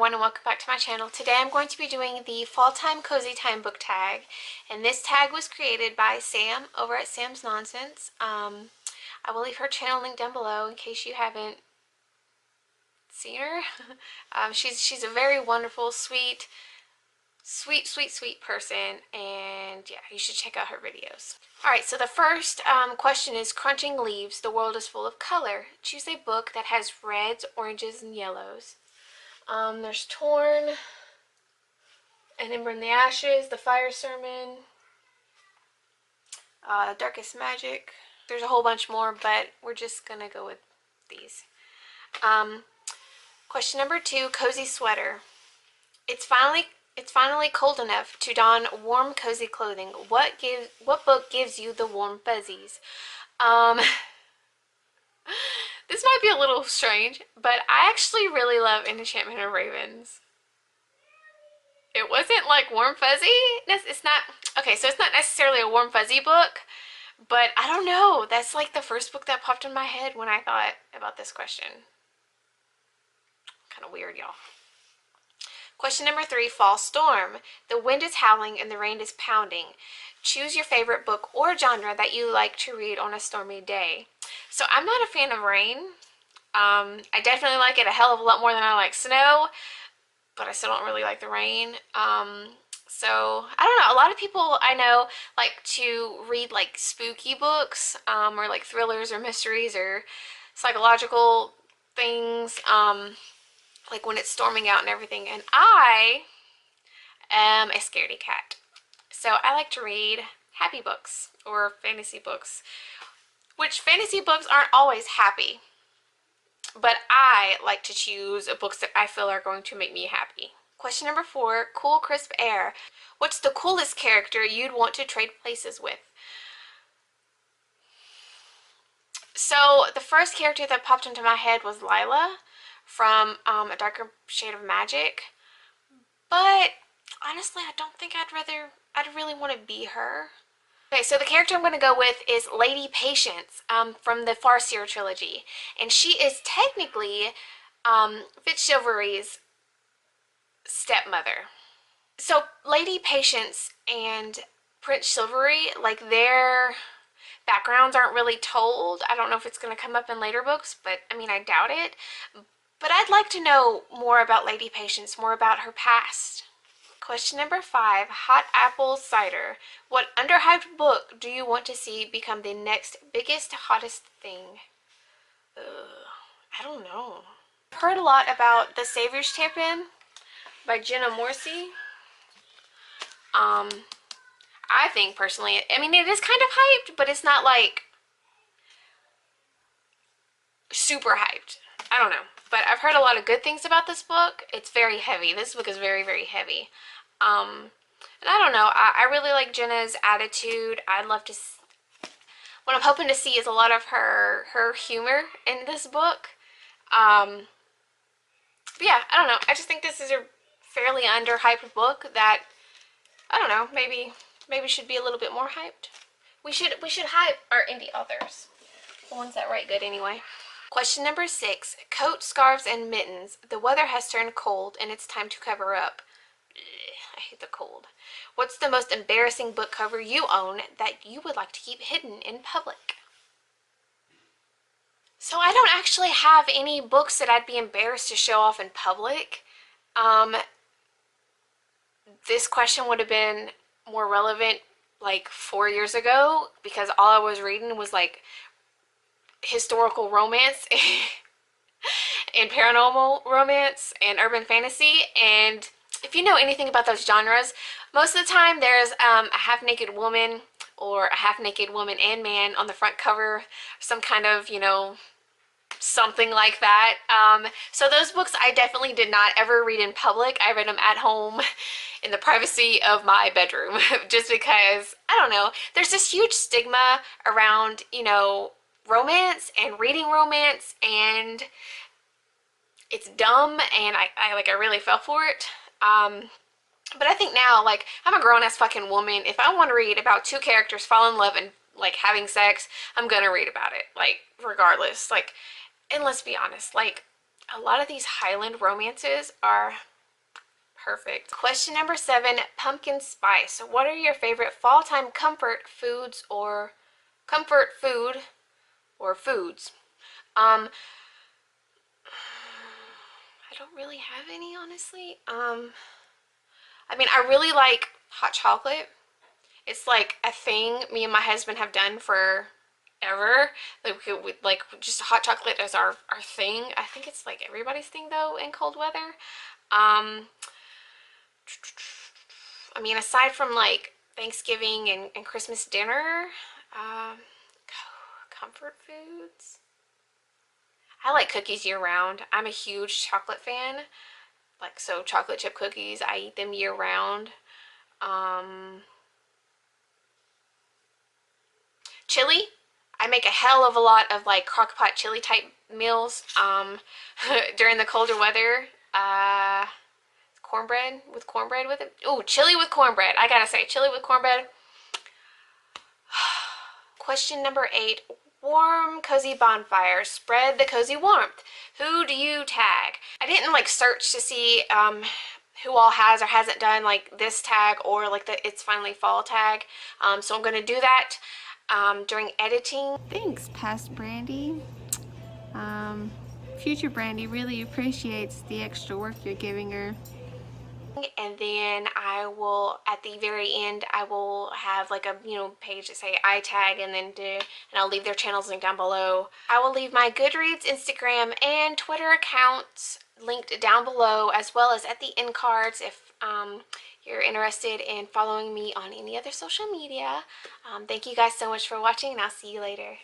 everyone, and welcome back to my channel. Today I'm going to be doing the Fall Time Cozy Time book tag, and this tag was created by Sam over at Sam's Nonsense. I will leave her channel link down below in case you haven't seen her. She's a very wonderful, sweet person, and yeah, you should check out her videos. Alright, so the first question is, crunching leaves, the world is full of color. Choose a book that has reds, oranges, and yellows. There's Torn, An Ember in the Ashes, The Fire Sermon, Darkest Magic. There's a whole bunch more, but we're just gonna go with these. Question number 2, cozy sweater. It's finally cold enough to don warm, cozy clothing. What book gives you the warm fuzzies? This might be a little strange, but I actually really love Enchantment of Ravens. It wasn't like warm fuzzy. It's not, okay, so it's not necessarily a warm fuzzy book, but I don't know. That's like the first book that popped in my head when I thought about this question. Kind of weird, y'all. Question number 3, fall storm. The wind is howling and the rain is pounding. Choose your favorite book or genre that you like to read on a stormy day. So I'm not a fan of rain. I definitely like it a hell of a lot more than I like snow, but I still don't really like the rain. So I don't know. A lot of people I know like to read like spooky books, or like thrillers or mysteries or psychological things, like when it's storming out and everything. And I am a scaredy cat. So I like to read happy books or fantasy books, which fantasy books aren't always happy, but I like to choose books that I feel are going to make me happy. Question number 4, cool crisp air. What's the coolest character you'd want to trade places with? So the first character that popped into my head was Lila from A Darker Shade of Magic, but honestly I don't think I'd really want to be her. Okay, so the character I'm going to go with is Lady Patience from the Farseer trilogy, and she is technically Fitzchivalry's stepmother. So Lady Patience and Prince Chivalry, like their backgrounds aren't really told. I don't know if it's going to come up in later books, but I mean I doubt it. But I'd like to know more about Lady Patience, more about her past. Question number 5, hot apple cider. What underhyped book do you want to see become the next biggest, hottest thing? I don't know. I've heard a lot about The Savior's Champion by Jenna Morrissey. I think personally, I mean it is kind of hyped, but it's not like super hyped. I don't know. But I've heard a lot of good things about this book. It's very heavy. This book is very, very heavy. And I don't know. I really like Jenna's attitude. I'd love to... What I'm hoping to see is a lot of her humor in this book. But yeah, I don't know. I just think this is a fairly underhyped book that, I don't know, maybe should be a little bit more hyped. We should hype our indie authors. The ones that write good anyway. Question number 6, coat, scarves, and mittens. The weather has turned cold and it's time to cover up. I hate the cold. What's the most embarrassing book cover you own that you would like to keep hidden in public? So I don't actually have any books that I'd be embarrassed to show off in public. This question would have been more relevant like 4 years ago, because all I was reading was like historical romance and paranormal romance and urban fantasy. And if you know anything about those genres, most of the time there's a half-naked woman or a half-naked woman and man on the front cover, some kind of, you know, something like that. So those books I definitely did not ever read in public. I read them at home in the privacy of my bedroom just because, I don't know, there's this huge stigma around, you know, romance and reading romance, and it's dumb, and I really fell for it. But I think now, like, I'm a grown-ass fucking woman. If I want to read about 2 characters fall in love and like having sex, I'm gonna read about it, like, regardless. Like, and let's be honest, like, a lot of these Highland romances are Perfect. Question number 7, pumpkin spice. What are your favorite fall time comfort foods or comfort food or foods? I don't really have any, honestly. I mean, I really like hot chocolate. It's like a thing me and my husband have done forever. Like just hot chocolate is our thing. I think it's like everybody's thing though in cold weather. Um, I mean, aside from like Thanksgiving and Christmas dinner, um, comfort foods. I like cookies year round. I'm a huge chocolate fan. Like, so chocolate chip cookies, I eat them year round. Um, Chili. I make a hell of a lot of like crock pot chili type meals during the colder weather. Cornbread with it. Oh, chili with cornbread. I gotta say, chili with cornbread. Question number 8. Warm, cozy bonfire. Spread the cozy warmth. Who do you tag? I didn't like search to see who all has or hasn't done like this tag or like the It's Finally Fall tag. So I'm gonna do that during editing. Thanks, past Brandy. Future Brandy really appreciates the extra work you're giving her. And then I will, at the very end, I will have like a page that say I tag, and I'll leave their channels linked down below. I will leave my Goodreads, Instagram, and Twitter accounts linked down below, as well as at the end cards if you're interested in following me on any other social media. Thank you guys so much for watching, and I'll see you later.